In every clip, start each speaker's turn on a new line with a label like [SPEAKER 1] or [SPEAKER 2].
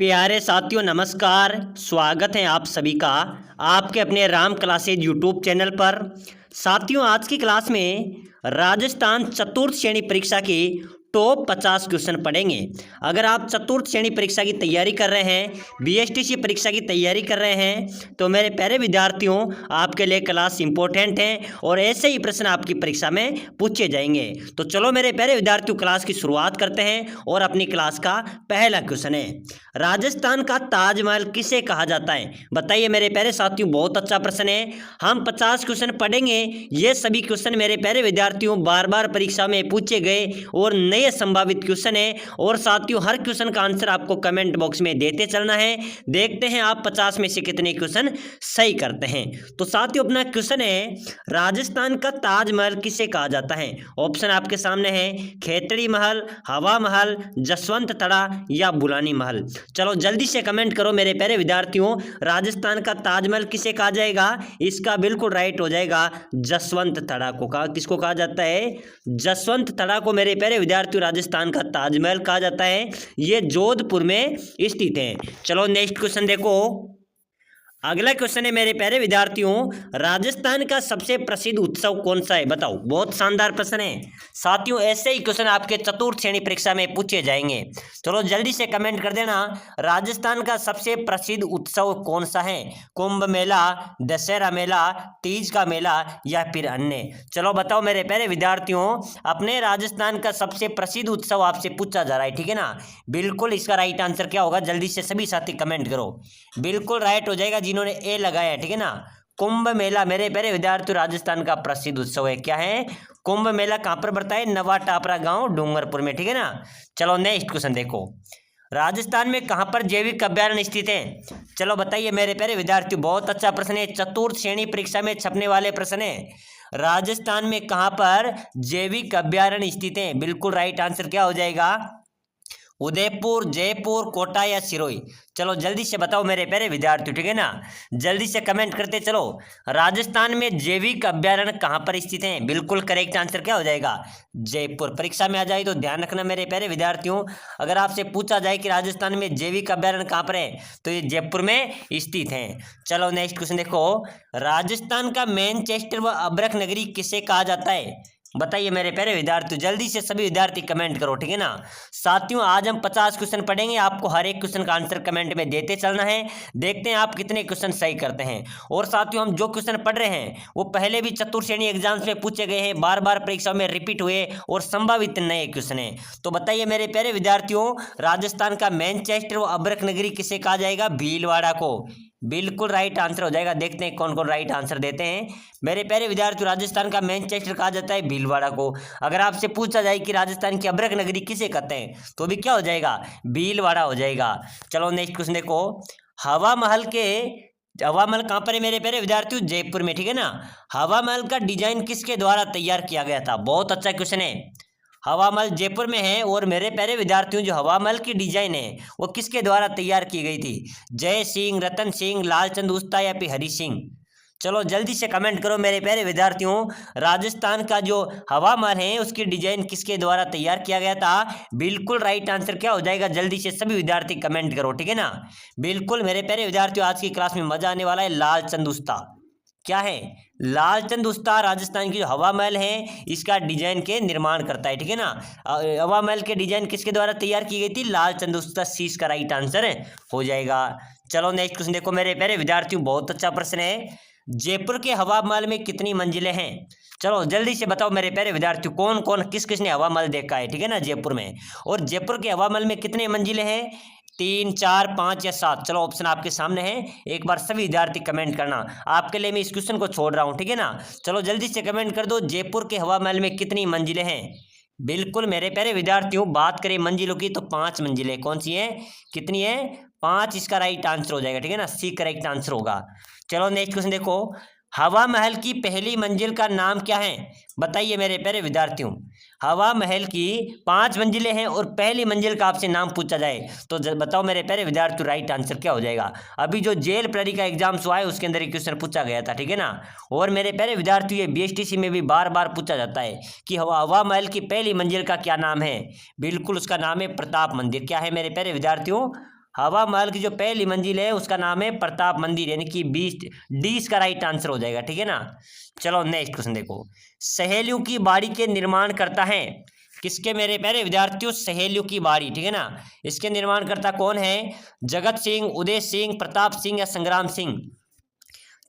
[SPEAKER 1] प्यारे साथियों नमस्कार। स्वागत है आप सभी का आपके अपने राम क्लासेज यूट्यूब चैनल पर। साथियों आज की क्लास में राजस्थान चतुर्थ श्रेणी परीक्षा की टॉप 50 क्वेश्चन पढ़ेंगे। अगर आप चतुर्थ श्रेणी परीक्षा की तैयारी कर रहे हैं, बीएसटीसी परीक्षा की तैयारी कर रहे हैं, तो मेरे प्यारे विद्यार्थियों आपके लिए क्लास इंपॉर्टेंट है और ऐसे ही प्रश्न आपकी परीक्षा में पूछे जाएंगे। तो चलो मेरे प्यारे विद्यार्थियों क्लास की शुरुआत करते हैं और अपनी क्लास का पहला क्वेश्चन है, राजस्थान का ताजमहल किसे कहा जाता है? बताइए मेरे प्यारे साथियों, बहुत अच्छा प्रश्न है। हम 50 क्वेश्चन पढ़ेंगे। ये सभी क्वेश्चन मेरे प्यारे विद्यार्थियों बार बार परीक्षा में पूछे गए और नए संभावित क्वेश्चन है। और साथियों हर क्वेश्चन का आंसर आपको कमेंट बॉक्स में देते चलना है। देखते हैं आप 50 में से कितने क्वेश्चन सही करते हैं। तो साथियों अपना क्वेश्चन है, राजस्थान का ताजमहल किसे कहा जाता है? ऑप्शन आपके सामने है, खेतड़ी महल, हवा महल, जसवंत तड़ा या बुलानी महल। चलो जल्दी से कमेंट करो मेरे प्यारे विद्यार्थियों, राजस्थान का ताजमहल किसे कहा जाएगा? इसका बिल्कुल राइट हो जाएगा जसवंत तड़ा को। किसको कहा जाता है? जसवंत तड़ा को मेरे प्यारे विद्यार्थियों राजस्थान का ताजमहल कहा जाता है। ये जोधपुर में स्थित है। चलो नेक्स्ट क्वेश्चन देखो। अगला क्वेश्चन है मेरे प्यारे विद्यार्थियों, राजस्थान का सबसे प्रसिद्ध उत्सव कौन सा है? बताओ। बहुत शानदार प्रश्न है साथियों, ऐसे ही क्वेश्चन आपके चतुर्थ श्रेणी परीक्षा में पूछे जाएंगे। चलो जल्दी से कमेंट कर देना, राजस्थान का सबसे प्रसिद्ध उत्सव कौन सा है? कुंभ मेला, दशहरा मेला, तीज का मेला या फिर अन्य? चलो बताओ मेरे प्यारे विद्यार्थियों, अपने राजस्थान का सबसे प्रसिद्ध उत्सव आपसे पूछा जा रहा है, ठीक है ना। बिल्कुल इसका राइट आंसर क्या होगा? जल्दी से सभी साथी कमेंट करो। बिल्कुल राइट हो जाएगा जिन्होंने ए लगाया है, ठीक है ना। कुंभ मेला मेरे प्यारे विद्यार्थियों राजस्थान का प्रसिद्ध उत्सव है। क्या है? कुंभ मेला। कहां पर पड़ता है? नवा टापरा गांव डूंगरपुर में, ठीक है ना। चलो नेक्स्ट क्वेश्चन देखो, राजस्थान में कहां पर जैविक अभ्यारण्य स्थित है? चलो बताइए मेरे प्यारे विद्यार्थियों, बहुत अच्छा प्रश्न है, चतुर्थ श्रेणी परीक्षा में छपने वाले प्रश्न है। राजस्थान में कहां पर जैविक अभ्यारण्य स्थित है? बिल्कुल राइट आंसर क्या हो जाएगा? उदयपुर, जयपुर, कोटा या सिरोही? चलो जल्दी से बताओ मेरे प्यारे विद्यार्थियों, ठीक है ना। जल्दी से कमेंट करते चलो, राजस्थान में जैविक अभ्यारण्य कहां पर स्थित है? बिल्कुल करेक्ट आंसर क्या हो जाएगा? जयपुर। परीक्षा में आ जाए तो ध्यान रखना मेरे प्यारे विद्यार्थियों, अगर आपसे पूछा जाए कि राजस्थान में जैविक अभ्यारण्य कहां पर है तो ये जयपुर में स्थित है। चलो नेक्स्ट क्वेश्चन देखो, राजस्थान का मैनचेस्टर व अब्रक नगरी किसे कहा जाता है? बताइए मेरे प्यारे विद्यार्थी, जल्दी से सभी विद्यार्थी कमेंट करो, ठीक है ना। साथियों आज हम 50 क्वेश्चन पढ़ेंगे, आपको हर एक क्वेश्चन का आंसर कमेंट में देते चलना है। देखते हैं आप कितने क्वेश्चन सही करते हैं। और साथियों हम जो क्वेश्चन पढ़ रहे हैं वो पहले भी चतुर्थ श्रेणी एग्जाम्स में पूछे गए हैं, बार बार परीक्षा में रिपीट हुए और संभावित नए क्वेश्चन है। तो बताइए मेरे प्यारे विद्यार्थियों, राजस्थान का मैनचेस्टर व अब्रक नगरी किसे कहा जाएगा? भीलवाड़ा को। बिल्कुल राइट आंसर हो जाएगा। देखते हैं कौन कौन राइट आंसर देते हैं। मेरे प्यारे विद्यार्थी राजस्थान का मैनचेस्टर कहा जाता है भीलवाड़ा को। अगर आपसे पूछा जाए कि राजस्थान की अब्रक नगरी किसे कहते हैं तो भी क्या हो जाएगा? भीलवाड़ा हो जाएगा। चलो नेक्स्ट क्वेश्चन देखो, हवा महल कहाँ पर है मेरे प्यारे विद्यार्थियों? जयपुर में, ठीक है ना। हवा महल का डिजाइन किसके द्वारा तैयार किया गया था? बहुत अच्छा क्वेश्चन है। हवा महल जयपुर में है और मेरे प्यारे विद्यार्थियों जो हवा महल की डिजाइन है वो किसके द्वारा तैयार की गई थी? जय सिंह, रतन सिंह, लालचंद उस्ता या फिर हरि सिंह? चलो जल्दी से कमेंट करो मेरे प्यारे विद्यार्थियों, राजस्थान का जो हवा महल है उसकी डिजाइन किसके द्वारा तैयार किया गया था? बिल्कुल राइट आंसर क्या हो जाएगा? जल्दी से सभी विद्यार्थी कमेंट करो, ठीक है ना। बिल्कुल मेरे प्यारे विद्यार्थियों आज की क्लास में मजा आने वाला है। लालचंद उस्ता। क्या है? लालचंद उस्ता राजस्थान की जो हवा महल है इसका डिजाइन के निर्माण करता है, ठीक है ना। हवा महल के डिजाइन किसके द्वारा तैयार की गई थी? लालचंद उस्ता। सी इसका राइट आंसर हो जाएगा। चलो नेक्स्ट क्वेश्चन देखो मेरे प्यारे विद्यार्थियों, बहुत अच्छा प्रश्न है, जयपुर के हवा महल में कितनी मंजिलें हैं? चलो जल्दी से बताओ मेरे प्यारे विद्यार्थियों, कौन कौन किस किसने हवा महल देखा है, ठीक है ना, जयपुर में। और जयपुर के हवा महल में कितने मंजिलें हैं? 3, 4, 5 या 7? चलो ऑप्शन आपके सामने है, एक बार सभी विद्यार्थी कमेंट करना। आपके लिए मैं इस क्वेश्चन को छोड़ रहा हूं, ठीक है ना। चलो जल्दी से कमेंट कर दो, जयपुर के हवा महल में कितनी मंजिलें हैं? बिल्कुल मेरे प्यारे विद्यार्थियों, बात करें मंजिलों की तो 5 मंजिलें। कौन सी है? कितनी है? 5 इसका राइट आंसर हो जाएगा, ठीक है ना। सी करेक्ट आंसर होगा। चलो नेक्स्ट क्वेश्चन देखो, हवा महल की पहली मंजिल का नाम क्या है? बताइए मेरे प्यारे विद्यार्थियों, हवा महल की 5 मंजिलें हैं और पहली मंजिल का आपसे नाम पूछा जाए तो बताओ मेरे प्यारे विद्यार्थियों राइट आंसर क्या हो जाएगा? अभी जो जेल प्रहरी का एग्जाम्स हुआ है उसके अंदर एक क्वेश्चन पूछा गया था, ठीक है ना। और मेरे प्यारे विद्यार्थियों ये बीएसटीसी में भी बार बार पूछा जाता है कि हवा महल की पहली मंजिल का क्या नाम है? बिल्कुल उसका नाम है प्रताप मंदिर। क्या है मेरे प्यारे विद्यार्थियों? हवा महल की जो पहली मंजिल है उसका नाम है प्रताप मंदिर, यानी कि 20 डी इसका राइट आंसर हो जाएगा, ठीक है ना। चलो नेक्स्ट क्वेश्चन देखो, सहेलियों की बाड़ी के निर्माण करता है किसके मेरे प्यारे विद्यार्थियों, सहेलियों की बाड़ी, ठीक है ना। इसके निर्माणकर्ता कौन है, जगत सिंह, उदय सिंह, प्रताप सिंह या संग्राम सिंह।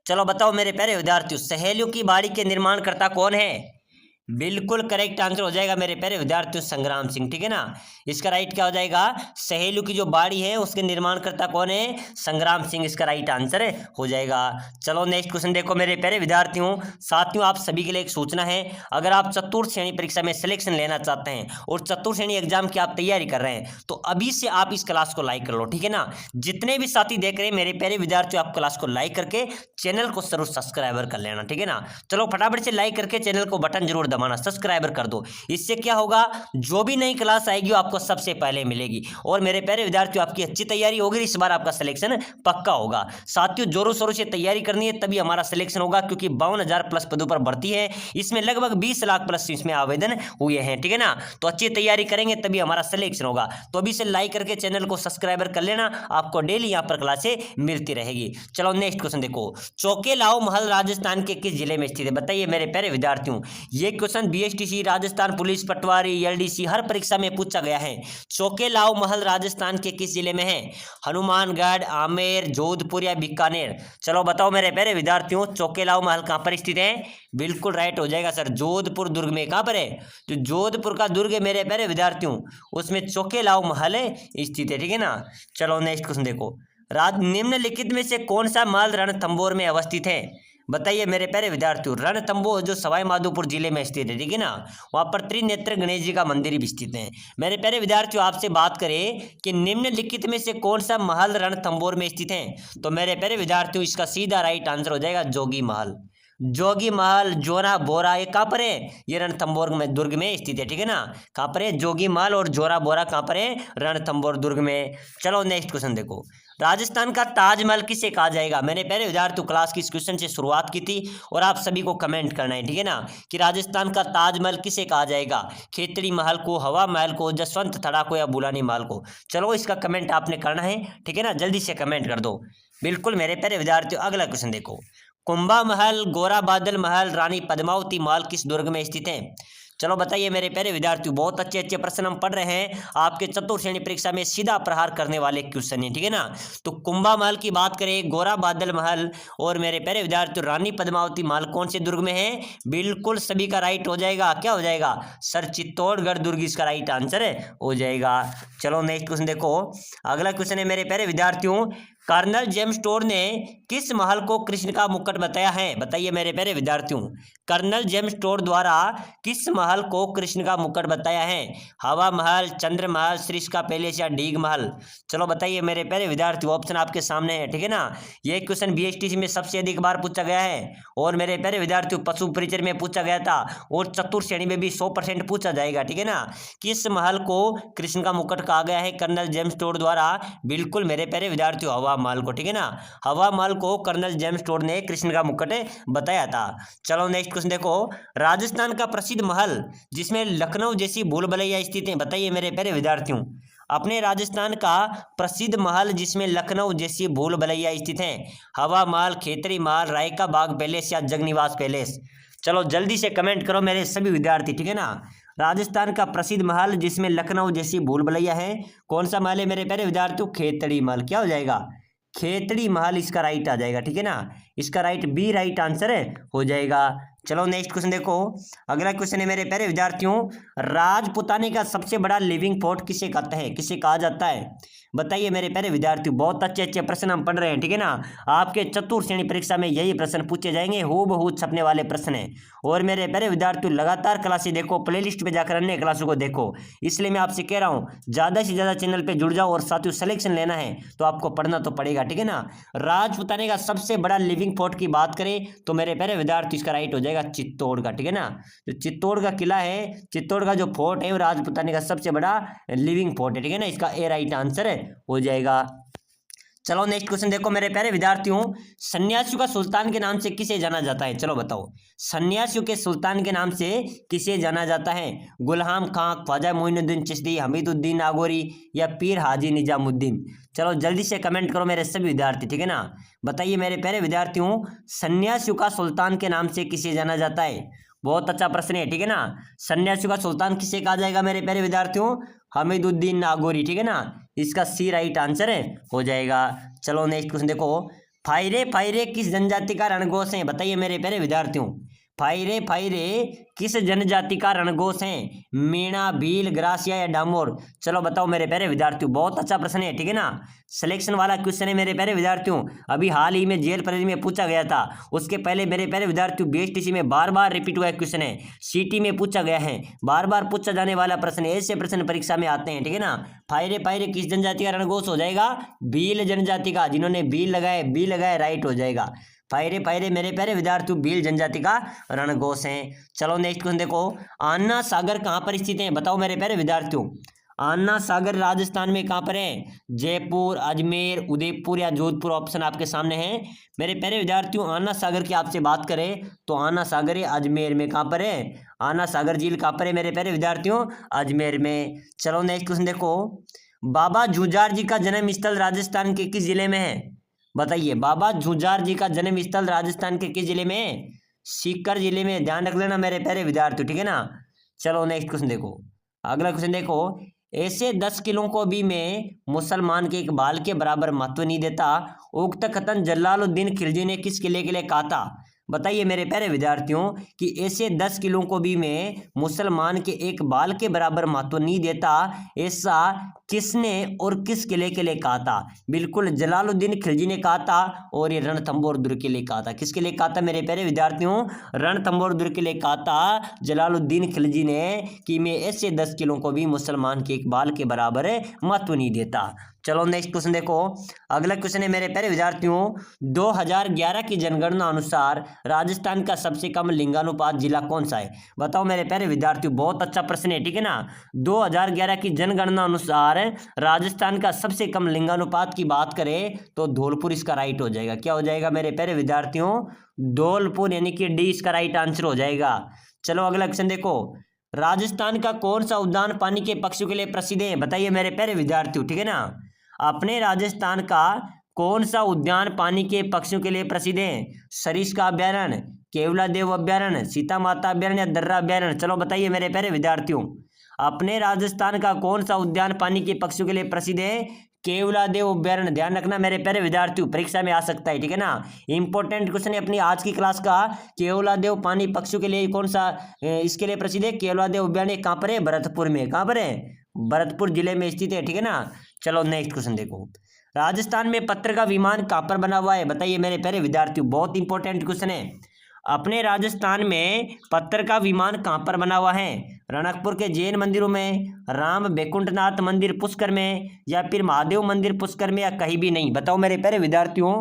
[SPEAKER 1] चलो बताओ मेरे प्यारे विद्यार्थियों, सहेलियों की बाड़ी के निर्माणकर्ता कौन है। बिल्कुल करेक्ट आंसर हो जाएगा मेरे प्यारे विद्यार्थियों, संग्राम सिंह, ठीक है ना। इसका राइट क्या हो जाएगा, सहेलियों की जो बाड़ी है उसके निर्माणकर्ता कौन है, संग्राम सिंह, इसका राइट आंसर हो जाएगा। चलो नेक्स्ट क्वेश्चन देखो मेरे प्यारे विद्यार्थियों, साथियों आप सभी के लिए एक सूचना है, अगर आप चतुर्थ श्रेणी परीक्षा में सिलेक्शन लेना चाहते हैं और चतुर्थ श्रेणी एग्जाम की आप तैयारी कर रहे हैं तो अभी से आप इस क्लास को लाइक कर लो, ठीक है ना। जितने भी साथी देख रहे हैं मेरे प्यारे विद्यार्थियों, आप क्लास को लाइक करके चैनल को जरूर सब्सक्राइबर कर लेना, ठीक है ना। चलो फटाफट से लाइक करके चैनल को बटन जरूर दबाना, सब्सक्राइबर कर दो। इससे क्या होगा, जो भी नई क्लास आएगी वो आपको सबसे पहले मिलेगी। और मेरे प्यारे विद्यार्थियों आपकी अच्छी तैयारी होगी, इस बार आपका सिलेक्शन पक्का होगा। साथियों जोरों शोरों से तैयारी करनी है तभी हमारा सिलेक्शन होगा, क्योंकि 52,000 प्लस पदों पर भर्ती है, इसमें लगभग 20 लाख प्लस इसमें आवेदन हुए हैं, ठीक है ना। तो अच्छी तैयारी करेंगे तभी हमारा सिलेक्शन होगा। तो अभी से लाइक करके चैनल को सब्सक्राइबर कर लेना, आपको डेली यहाँ पर क्लासें मिलती रहेगी। चलो नेक्स्ट क्वेश्चन देखो, चौकेलाओ महल राजस्थान के किस जिले में स्थित है, बताइए मेरे प्यारे विद्यार्थियों। ये क्वेश्चन बीएसटीसी, राजस्थान पुलिस, पटवारी, एलडीसी हर परीक्षा में पूछा गया है। चौकेलाओ महल राजस्थान के किस जिले में है, हनुमानगढ़, आमेर, जोधपुर या बीकानेर। चलो बताओ मेरे प्यारे विद्यार्थियों, चौकेलाओ महल कहाँ पर स्थित है। बिल्कुल राइट हो जाएगा सर, जोधपुर दुर्ग में। कहाँ पर है, जो जोधपुर का दुर्ग है मेरे प्यारे विद्यार्थियों, उसमें चौकेलाओ महल स्थित है, ठीक है ना। चलो नेक्स्ट क्वेश्चन देखो, निम्नलिखित में से कौन सा महल रणथंभौर में अवस्थित है, बताइए मेरे प्यारे विद्यार्थियों। रणथंभौर जो सवाई माधोपुर जिले में स्थित है, ठीक है ना, वहाँ पर त्रिनेत्र गणेश जी का मंदिर भी स्थित है। मेरे प्यारे विद्यार्थियों आपसे बात करें कि निम्नलिखित में से कौन सा महल रणथंभौर में स्थित है, तो मेरे प्यारे विद्यार्थियों इसका सीधा राइट आंसर हो जाएगा जोगी महल। जोगी महल, जोरा बोरा, ये कहाँ पर है, ये रणथंभौर में दुर्ग में स्थित है, ठीक है ना। कहाँ पर है, जोगी महल और जोरा बोरा कहाँ पर है, रणथंभौर दुर्ग में। चलो नेक्स्ट क्वेश्चन देखो, राजस्थान का ताजमहल किसे कहा जाएगा। मैंने पहले विद्यार्थियों क्लास की इस क्वेश्चन से शुरुआत की थी और आप सभी को कमेंट करना है, ठीक है ना, कि राजस्थान का ताजमहल किसे कहा जाएगा, खेतड़ी महल को, हवा महल को, जसवंत थड़ा को या बुलानी महल को। चलो इसका कमेंट आपने करना है, ठीक है ना, जल्दी से कमेंट कर दो। बिल्कुल मेरे प्यारे विद्यार्थियों अगला क्वेश्चन देखो, कुंभा महल, गोरा बादल महल, रानी पद्मावती महल किस दुर्ग में स्थित है। चलो बताइए मेरे प्यारे विद्यार्थियों, बहुत अच्छे अच्छे प्रश्न हम पढ़ रहे हैं, आपके चतुर्थ श्रेणी परीक्षा में सीधा प्रहार करने वाले क्वेश्चन है, ठीक है ना। तो कुंभा महल की बात करें, गोरा बादल महल और मेरे प्यारे विद्यार्थियों रानी पद्मावती महल कौन से दुर्ग में है। बिल्कुल सभी का राइट हो जाएगा, क्या हो जाएगा सर, चित्तौड़गढ़ दुर्ग इसका राइट आंसर हो जाएगा। चलो नेक्स्ट क्वेश्चन देखो, अगला क्वेश्चन है मेरे प्यारे विद्यार्थियों, कर्नल जेम्स टोड ने किस महल को कृष्ण का मुकुट बताया है, बताइए मेरे प्यारे विद्यार्थियों। कर्नल जेम्स टोड द्वारा किस महल को कृष्ण का मुकुट बताया है, हवा महल, चंद्र महल, सरिस्का पैलेस या डीग महल। चलो बताइए मेरे प्यारे विद्यार्थियों, ऑप्शन आपके सामने है, ठीक है ना। ये क्वेश्चन बीएसटीसी में सबसे अधिक बार पूछा गया है और मेरे प्यारे विद्यार्थियों पशु परिचय में पूछा गया था और चतुर्थ श्रेणी में भी 100% पूछा जाएगा, ठीक है ना। किस महल को कृष्ण का मुकुट कहा गया है कर्नल जेम्स टोड द्वारा। बिल्कुल मेरे प्यारे विद्यार्थियों हवा महल को, ठीक है ना, हवा महल को कर्नल जेम्स टोड ने कृष्ण का मुकुट बताया था। चलो नेक्स्ट क्वेश्चन देखो, राजस्थान का प्रसिद्ध महल जिसमें लखनऊ जैसी भूल भुलैया स्थित है, बताइए मेरे प्यारे विद्यार्थियों। अपने राजस्थान का प्रसिद्ध महल जिसमें लखनऊ जैसी भूल भुलैया स्थित है, हवा महल, खेतरी महल, राय का बाग पैलेस या जगनिवास पैलेस। चलो जल्दी से कमेंट करो मेरे सभी विद्यार्थी, ठीक है ना। राजस्थान का प्रसिद्ध महल जिसमें लखनऊ जैसी भूल भुलैया है, कौन सा महल है मेरे प्यारे विद्यार्थियों, खेतड़ी महल। क्या हो जाएगा, खेतड़ी महल इसका राइट आ जाएगा, ठीक है ना, इसका राइट बी राइट आंसर हो जाएगा। चलो नेक्स्ट क्वेश्चन देखो, अगला क्वेश्चन है मेरे प्यारे विद्यार्थियों, राजपुताने का सबसे बड़ा लिविंग फोर्ट किसे कहते हैं, किसे कहा जाता है, बताइए मेरे प्यारे विद्यार्थियों। बहुत अच्छे अच्छे प्रश्न हम पढ़ रहे हैं, ठीक है ना, आपके चतुर्थ श्रेणी परीक्षा में यही प्रश्न पूछे जाएंगे, हूबहू छपने वाले प्रश्न हैं। और मेरे प्यारे विद्यार्थियों लगातार क्लासें देखो, प्लेलिस्ट पे जाकर अन्य क्लासों को देखो, इसलिए मैं आपसे कह रहा हूँ ज़्यादा से ज़्यादा चैनल पे जुड़ जाओ और साथियों सिलेक्शन लेना है तो आपको पढ़ना तो पड़ेगा, ठीक है ना। राजपुताने का सबसे बड़ा लिविंग फोर्ट की बात करें तो मेरे प्यारे विद्यार्थी इसका राइट हो जाएगा चित्तौड़गढ़, ठीक है ना। जो चित्तौड़ का किला है, चित्तौड़ का जो फोर्ट है वो राजपुताने का सबसे बड़ा लिविंग फोर्ट है, ठीक है ना, इसका ए राइट आंसर हो जाएगा। चलो नेक्स्ट क्वेश्चन देखो मेरे प्यारे विद्यार्थियों, सन्यासियों का सुल्तान के नाम से किसे जाना जाता है? चलो बताओ, सन्यासियों के सुल्तान के नाम से किसे जाना जाता है? गुलाम खां, ख्वाजा मोइनुद्दीन चिश्ती, हमीदुद्दीन नागौरी या पीर हाजी निजामुद्दीन? चलो जल्दी से कमेंट करो मेरे सभी विद्यार्थी, ठीक है ना। बताइए मेरे प्यारे विद्यार्थियों, सन्यासियों का सुल्तान के नाम से किसे जाना जाता है? बहुत अच्छा प्रश्न है, ठीक है ना। सन्यासियों का सुल्तान किसे कहा जाएगा मेरे प्यारे विद्यार्थियों? हमीदुद्दीन नागौरी, ठीक है ना। इसका सी राइट आंसर है हो जाएगा। चलो नेक्स्ट क्वेश्चन देखो, फायरे फायरे किस जनजाति का रणघोष है? बताइए मेरे प्यारे विद्यार्थियों, फायरे फायरे किस जनजाति का रणघोष है? मीणा, भील, ग्रासिया या डामोर? चलो बताओ मेरे प्यारे विद्यार्थियों, बहुत अच्छा प्रश्न है, ठीक है ना। सिलेक्शन वाला क्वेश्चन है मेरे प्यारे विद्यार्थियों, अभी हाल ही में जेल परीक्षा में पूछा गया था। उसके पहले मेरे प्यारे विद्यार्थियों बीएसटीसी में बार बार रिपीट हुआ क्वेश्चन है, सीटी में पूछा गया है, बार बार पूछा जाने वाला प्रश्न, ऐसे प्रश्न परीक्षा में आते हैं, ठीक है ना। फायरे फायरे किस जनजाति का रणघोष हो जाएगा? भील जनजाति का। जिन्होंने भील लगाए राइट हो जाएगा। फायरे फायरे मेरे प्यारे विद्यार्थियों भील जनजाति का रणघोष है। चलो नेक्स्ट क्वेश्चन देखो, अन्ना सागर कहाँ पर स्थित है? बताओ मेरे प्यारे विद्यार्थियों, अन्ना सागर राजस्थान में कहाँ पर है? जयपुर, अजमेर, उदयपुर या जोधपुर? ऑप्शन आपके सामने है मेरे प्यारे विद्यार्थियों। अन्ना सागर की आपसे बात करें तो अन्ना सागर है अजमेर में। कहाँ पर है? अन्ना सागर झील कहाँ पर है मेरे प्यारे विद्यार्थियों? अजमेर में। चलो नेक्स्ट क्वेश्चन देखो, बाबा झूझार जी का जन्म स्थल राजस्थान के किस जिले में है? बताइए, बाबा झूझार जी का जन्म स्थल राजस्थान के किस जिले में है? सीकर जिले में। ध्यान रख लेना मेरे प्यारे विद्यार्थी, ठीक है ना। चलो नेक्स्ट क्वेश्चन देखो, अगला क्वेश्चन देखो, ऐसे 10 किलों को भी मैं मुसलमान के एक बाल के बराबर महत्व नहीं देता, उक्त कथन जलालुद्दीन खिलजी ने किस किले के लिए कहा था? बताइए मेरे प्यारे विद्यार्थियों कि ऐसे 10 किलों को भी मैं मुसलमान के एक बाल के बराबर महत्व नहीं देता, ऐसा किसने और किस किले के लिए कहा था? बिल्कुल जलालुद्दीन खिलजी ने कहा था, और ये रणथंभौर दुर्ग के लिए कहा था। किसके लिए कहा था मेरे प्यारे विद्यार्थियों? रणथंभौर दुर्ग के लिए कहा था जलालुद्दीन खिलजी ने कि मैं ऐसे 10 किलों को भी मुसलमान के एक बाल के बराबर महत्व नहीं देता। चलो नेक्स्ट क्वेश्चन देखो, अगला क्वेश्चन है मेरे प्यारे विद्यार्थियों, 2011 की जनगणना अनुसार राजस्थान का सबसे कम लिंगानुपात जिला कौन सा है? बताओ मेरे प्यारे विद्यार्थियों, बहुत अच्छा प्रश्न है, ठीक है ना। 2011 की जनगणना अनुसार राजस्थान का सबसे कम लिंगानुपात की बात करें तो धौलपुर इसका राइट हो जाएगा। क्या हो जाएगा मेरे प्यारे विद्यार्थियों? धौलपुर, यानी कि डी इसका राइट आंसर हो जाएगा। चलो अगला क्वेश्चन देखो, राजस्थान का कौन सा उद्यान पानी के पक्षियों के लिए प्रसिद्ध है? बताइए मेरे प्यारे विद्यार्थियों, ठीक है ना। अपने राजस्थान का कौन सा उद्यान पानी के पक्षियों के लिए प्रसिद्ध है? सरिस्का अभ्यारण्य, केवलादेव अभ्यारण्य, सीता माता अभ्यारण्य या दर्रा अभ्यारण्य? चलो बताइए मेरे प्यारे विद्यार्थियों, अपने राजस्थान का कौन सा उद्यान पानी के पक्षियों के लिए प्रसिद्ध है? केवलादेव अभ्यारण्य। ध्यान रखना मेरे प्यारे विद्यार्थियों, परीक्षा में आ सकता है, ठीक है ना। इंपॉर्टेंट क्वेश्चन है अपनी आज की क्लास का। केवलादेव पानी पक्षियों के लिए कौन सा इसके लिए प्रसिद्ध है? केवलादेव अभ्यारण्य कहाँ पर है? भरतपुर में। कहाँ पर है? भरतपुर जिले में स्थित है, ठीक है ना। चलो नेक्स्ट क्वेश्चन देखो, राजस्थान में पत्थर का विमान कहाँ पर बना हुआ है? बताइए मेरे प्यारे विद्यार्थियों, बहुत इंपॉर्टेंट क्वेश्चन है। अपने राजस्थान में पत्थर का विमान कहाँ पर बना हुआ है? रणकपुर के जैन मंदिरों में, राम बैकुंठनाथ मंदिर पुष्कर में, या फिर महादेव मंदिर पुष्कर में, या कहीं भी नहीं? बताओ मेरे प्यारे विद्यार्थियों,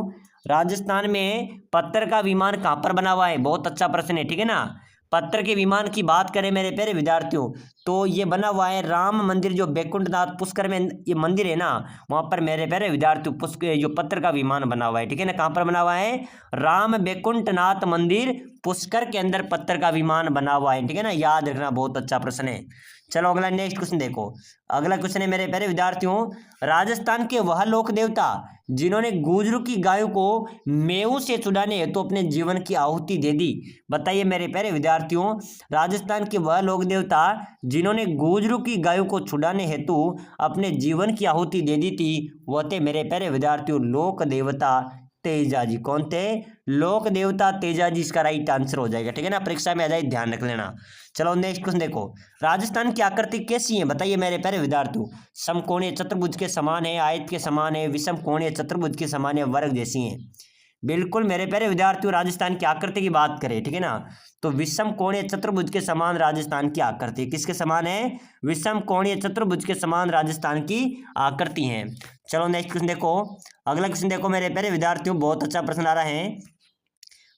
[SPEAKER 1] राजस्थान में पत्थर का विमान कहाँ पर बना हुआ है? बहुत अच्छा प्रश्न है, ठीक है ना। पत्थर के विमान की बात करें मेरे प्यारे विद्यार्थियों तो ये बना हुआ है राम मंदिर, जो बैकुंठनाथ पुष्कर में ये मंदिर है ना, वहाँ पर मेरे प्यारे विद्यार्थियों पुष्कर जो पत्थर का विमान बना हुआ है, ठीक है ना। कहाँ पर बना हुआ है? राम बैकुंठनाथ मंदिर पुष्कर के अंदर पत्थर का विमान बना हुआ है, ठीक है ना। याद रखना, बहुत अच्छा प्रश्न है। चलो अगला नेक्स्ट क्वेश्चन देखो, अगला क्वेश्चन है मेरे प्यारे विद्यार्थियों, राजस्थान के वह लोक देवता जिन्होंने गुजरू की गायों को मेऊ से छुड़ाने हेतु तो अपने जीवन की आहुति दे दी? बताइए मेरे प्यारे विद्यार्थियों, राजस्थान के वह लोक देवता जिन्होंने गुजरू की गायों को छुड़ाने हेतु अपने जीवन की आहुति दे दी थी, वह थे मेरे प्यारे विद्यार्थियों लोक देवता तेजाजी। कौन थे? लोक देवता तेजाजी इसका राइट आंसर हो जाएगा, ठीक है ना। परीक्षा में आ जाए, ध्यान रख लेना। चलो नेक्स्ट क्वेश्चन देखो, राजस्थान की आकृति कैसी है? बताइए मेरे प्यारे विद्यार्थियों, समकोणीय चतुर्भुज के समान है, आयत के समान है, विषम कोणीय चतुर्भुज के समान है, वर्ग जैसी है? बिल्कुल मेरे प्यारे विद्यार्थियों, राजस्थान की आकृति की बात करें, ठीक है ना, तो विषम कोणीय चतुर्भुज के समान राजस्थान की आकृति किसके समान है? विषम कोणीय चतुर्भुज के समान राजस्थान की आकृति है। चलो नेक्स्ट क्वेश्चन देखो, अगला क्वेश्चन देखो मेरे प्यारे विद्यार्थियों, बहुत अच्छा प्रश्न आ रहा है।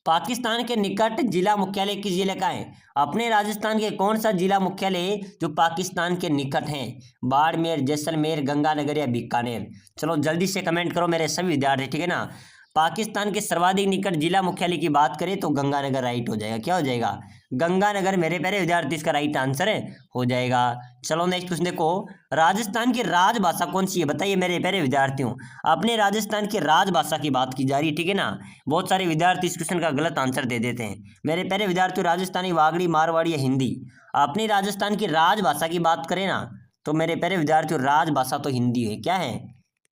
[SPEAKER 1] पाकिस्तान के निकट जिला मुख्यालय किस जिले का है? अपने राजस्थान के कौन सा जिला मुख्यालय जो पाकिस्तान के निकट है? बाड़मेर, जैसलमेर, गंगानगर या बीकानेर? चलो जल्दी से कमेंट करो मेरे सभी विद्यार्थी, ठीक है ना। पाकिस्तान के सर्वाधिक निकट जिला मुख्यालय की बात करें तो गंगानगर राइट हो जाएगा। क्या हो जाएगा? गंगानगर मेरे प्यारे विद्यार्थी इसका राइट आंसर हो जाएगा। चलो नेक्स्ट क्वेश्चन देखो, राजस्थान की राजभाषा कौन सी है? बताइए मेरे प्यारे विद्यार्थियों। अपने राजस्थान की राजभाषा की बात की जा रही है, ठीक है ना। बहुत सारे विद्यार्थी इस क्वेश्चन का गलत आंसर दे देते हैं। मेरे प्यारे विद्यार्थियों, राजस्थानी, वागड़ी, मारवाड़ी या हिंदी? अपनी राजस्थान की राजभाषा की बात करें ना तो मेरे प्यारे विद्यार्थियों राजभाषा तो हिंदी है। क्या है?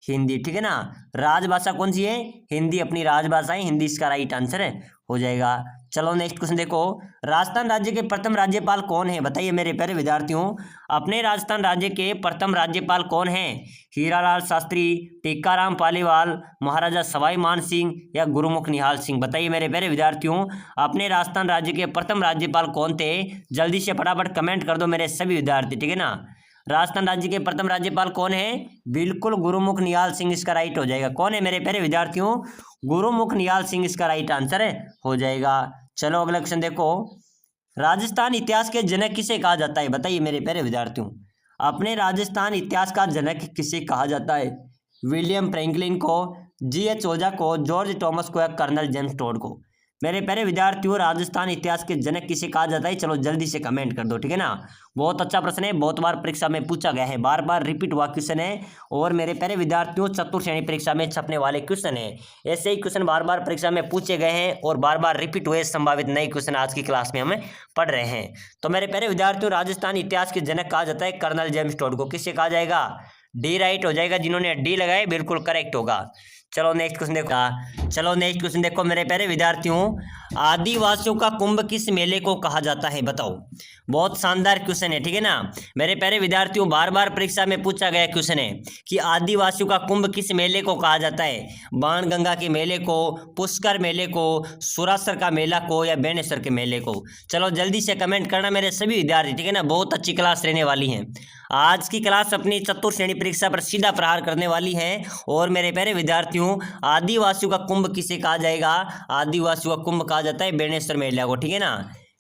[SPEAKER 1] हिंदी, ठीक है ना। राजभाषा कौन सी है? हिंदी अपनी राजभाषा है, हिंदी इसका राइट आंसर हो जाएगा। चलो नेक्स्ट क्वेश्चन देखो, राजस्थान राज्य के प्रथम राज्यपाल कौन है? बताइए मेरे प्यारे विद्यार्थियों, अपने राजस्थान राज्य के प्रथम राज्यपाल कौन है? हीरालाल शास्त्री, टीकाराम पालीवाल, महाराजा सवाई मान सिंह या गुरुमुख निहाल सिंह? बताइए मेरे प्यारे विद्यार्थियों, अपने राजस्थान राज्य के प्रथम राज्यपाल कौन थे? जल्दी से फटाफट कमेंट कर दो मेरे सभी विद्यार्थी, ठीक है ना। राजस्थान राज्य के प्रथम राज्यपाल कौन है? बिल्कुल गुरुमुख निहाल सिंह इसका राइट हो जाएगा। कौन है मेरे प्यारे विद्यार्थियों? गुरुमुख निहाल सिंह इसका राइट आंसर हो जाएगा। चलो अगला क्वेश्चन देखो, राजस्थान इतिहास के जनक किसे कहा जाता है? बताइए मेरे प्यारे विद्यार्थियों, अपने राजस्थान इतिहास का जनक किसे कहा जाता है? विलियम फ्रैंकलिन को, जी.एच. ओजा को, जॉर्ज टॉमस को या कर्नल जेम्स टोड को? मेरे प्यारे विद्यार्थियों, राजस्थान इतिहास के जनक किसे कहा जाता है? चलो जल्दी से कमेंट कर दो, ठीक है ना। बहुत अच्छा प्रश्न है, बहुत बार परीक्षा में पूछा गया है, बार बार रिपीट हुआ क्वेश्चन है और मेरे प्यारे विद्यार्थियों चतुर्थ श्रेणी परीक्षा में छपने वाले क्वेश्चन है। ऐसे ही क्वेश्चन बार बार परीक्षा में पूछे गए हैं और बार बार रिपीट हुए संभावित नए क्वेश्चन आज की क्लास में हम पढ़ रहे हैं। तो मेरे प्यारे विद्यार्थियों, राजस्थान इतिहास के जनक कहा जाता है कर्नल जेम्स टोड को। किससे कहा जाएगा? डी राइट हो जाएगा। जिन्होंने डी लगाए बिल्कुल करेक्ट होगा। चलो नेक्स्ट क्वेश्चन देखो मेरे प्यारे विद्यार्थियों, आदिवासियों का कुंभ किस मेले को कहा जाता है? बताओ। बहुत शानदार क्वेश्चन है, ठीक है ना। मेरे प्यारे विद्यार्थियों, बार बार परीक्षा में पूछा गया क्वेश्चन है कि आदिवासियों का कुंभ किस मेले को कहा जाता है? बाणगंगा के मेले को, पुष्कर मेले को, सुरासर का मेला को या बेणेश्वर के मेले को? चलो जल्दी से कमेंट करना मेरे सभी विद्यार्थी, ठीक है ना। बहुत अच्छी क्लास रहने वाली है आज की क्लास, अपनी चतुर्थ श्रेणी परीक्षा पर सीधा प्रहार करने वाली है। और मेरे प्यारे विद्यार्थियों, आदिवासियों का कुंभ किसे कहा जाएगा? आदिवासियों का कुंभ कहा जाता है बेणेश्वर मेले को, ठीक है ना।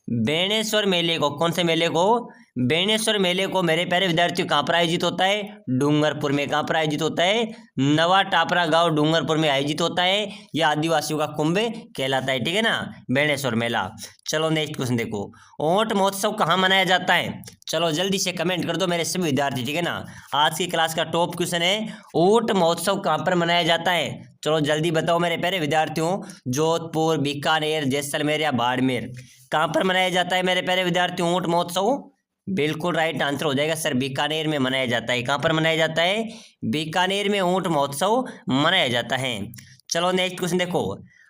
[SPEAKER 1] बेणेश्वर मेले को, कौन से मेले को? बेणेश्वर मेले को मेरे प्यारे विद्यार्थियों कहाँ पर आयोजित होता है? डूंगरपुर में। कहाँ पर आयोजित होता है? नवा टापरा गांव डूंगरपुर में आयोजित होता है। यह आदिवासियों का कुंभ कहलाता है, ठीक है ना, बेणेश्वर मेला। चलो नेक्स्ट क्वेश्चन देखो, ऊंट महोत्सव कहाँ मनाया जाता है? चलो जल्दी से कमेंट कर दो मेरे सभी विद्यार्थी, ठीक है ना। आज की क्लास का टॉप क्वेश्चन है, ऊंट महोत्सव कहाँ पर मनाया जाता है? चलो जल्दी बताओ मेरे प्यारे विद्यार्थियों, जोधपुर, बीकानेर, जैसलमेर या बाड़मेर? कहाँ पर मनाया जाता है मेरे प्यारे विद्यार्थियों ऊंट महोत्सव? बिल्कुल राइट आंसर हो जाएगा सर, बीकानेर में मनाया जाता है। कहाँ पर मनाया जाता है? बीकानेर में ऊंट महोत्सव मनाया जाता है। चलो नेक्स्ट क्वेश्चन देखो,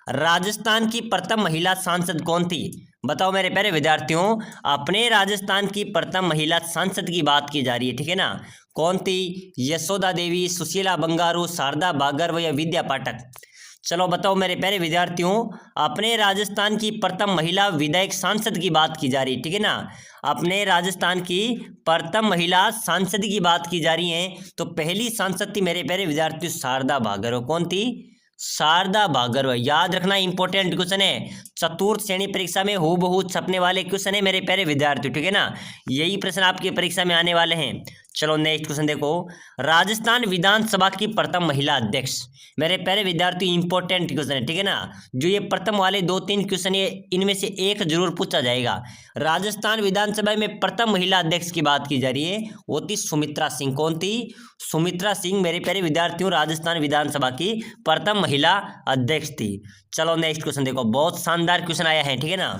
[SPEAKER 1] राजस्थान की प्रथम महिला सांसद कौन थी? बताओ मेरे प्यारे विद्यार्थियों, अपने राजस्थान की प्रथम महिला सांसद की बात की जा रही है, ठीक है ना। कौन थी? यशोदा देवी, सुशीला बंगारू, शारदा बागरव या विद्या पाठक? चलो बताओ मेरे प्यारे विद्यार्थियों, अपने राजस्थान की प्रथम महिला विधायक सांसद की बात की जा रही है, ठीक है ना। अपने राजस्थान की प्रथम महिला सांसद की बात की जा रही है तो पहली सांसद थी मेरे प्यारे विद्यार्थियों शारदा बागरव। कौन थी? शारदा बागरव। याद रखना, इंपॉर्टेंट क्वेश्चन है, चतुर्थ श्रेणी परीक्षा में हूबहू छपने वाले क्वेश्चन है मेरे प्यारे विद्यार्थियों, ठीक है ना। यही प्रश्न आपकी परीक्षा में आने वाले हैं। चलो नेक्स्ट क्वेश्चन देखो, राजस्थान विधानसभा की प्रथम महिला अध्यक्ष? मेरे प्यारे विद्यार्थी इंपॉर्टेंट क्वेश्चन है, ठीक है ना। जो ये प्रथम वाले 2-3 क्वेश्चन है इनमें से एक जरूर पूछा जाएगा। राजस्थान विधानसभा में प्रथम महिला अध्यक्ष की बात की जा रही है, वो थी सुमित्रा सिंह। कौन थी? सुमित्रा सिंह मेरे प्यारे विद्यार्थियों राजस्थान विधानसभा की प्रथम महिला अध्यक्ष थी। चलो नेक्स्ट क्वेश्चन देखो, बहुत शानदार क्वेश्चन आया है, ठीक है ना।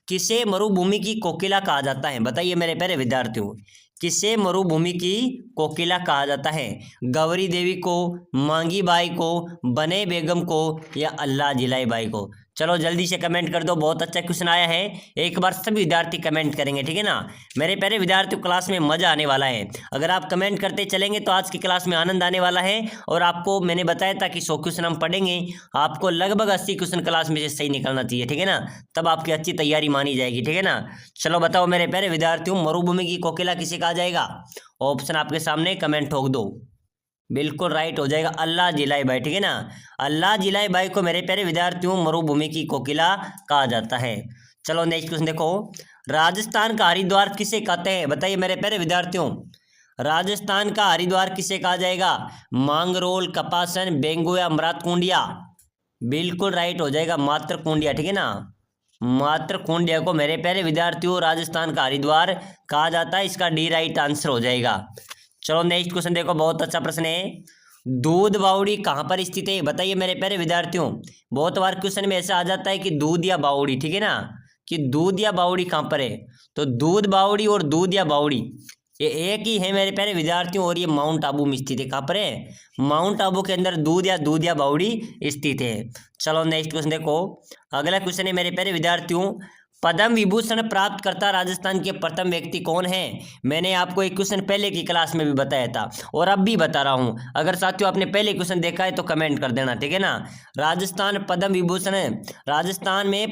[SPEAKER 1] किसे मरुभूमि की कोकिला कहा जाता है? बताइए मेरे प्यारे विद्यार्थियों, किसे मरुभूमि की कोकिला कहा जाता है? गौरी देवी को, मांगी बाई को, बने बेगम को या अल्लाह जिलाई बाई को? चलो जल्दी से कमेंट कर दो, बहुत अच्छा क्वेश्चन आया है। एक बार सभी विद्यार्थी कमेंट करेंगे, ठीक है ना। मेरे प्यारे विद्यार्थियों, क्लास में मजा आने वाला है। अगर आप कमेंट करते चलेंगे तो आज की क्लास में आनंद आने वाला है। और आपको मैंने बताया था कि 100 क्वेश्चन हम पढ़ेंगे, आपको लगभग 80 क्वेश्चन क्लास में से सही निकलना चाहिए, ठीक है ना। तब आपकी अच्छी तैयारी मानी जाएगी, ठीक है ना। चलो बताओ मेरे प्यारे विद्यार्थियों, मरुभूमि की कोकिला किसे कहा जाएगा? ऑप्शन आपके सामने, कमेंट ठोक दो। बिल्कुल राइट हो जाएगा, अल्लाह जिलाई बाई, ठीक है ना। अल्लाह जिलाई बाई को मेरे प्यारे विद्यार्थियों मरुभूमि की कोकिला कहा जाता है। चलो नेक्स्ट क्वेश्चन देखो, राजस्थान का हरिद्वार किसे कहते हैं, बताइए मेरे प्यारे विद्यार्थियों। राजस्थान का हरिद्वार किसे कहा जाएगा, मांगरोल, कपासन, बेंगू या मरातकुंडिया। बिल्कुल राइट हो जाएगा, मातरकुंडिया, ठीक है ना। मातरकुंडिया को मेरे प्यारे विद्यार्थियों राजस्थान का हरिद्वार कहा जाता है, इसका डी राइट आंसर हो जाएगा। चलो नेक्स्ट क्वेश्चन देखो, बहुत अच्छा प्रश्न है। दूध बावड़ी कहाँ पर स्थित है, बताइए मेरे प्यारे विद्यार्थियों। बहुत बार क्वेश्चन में ऐसा आ जाता है कि दूध या बावड़ी, ठीक है ना, कि दूध या बावड़ी कहाँ पर है। तो दूध बावड़ी और दूध या बावड़ी ये एक ही है मेरे प्यारे विद्यार्थियों, और ये माउंट आबू में स्थित है। कहाँ पर है, माउंट आबू के अंदर दूध या बावड़ी स्थित है। चलो नेक्स्ट क्वेश्चन देखो, अगला क्वेश्चन है मेरे प्यारे विद्यार्थियों, पद्म विभूषण प्राप्त करता राजस्थान के प्रथम व्यक्ति कौन है। मैंने आपको एक क्वेश्चन पहले की क्लास में भी बताया था और अब भी बता रहा हूं, अगर साथियों आपने पहले क्वेश्चन देखा है तो कमेंट कर देना, ठीक है ना। राजस्थान में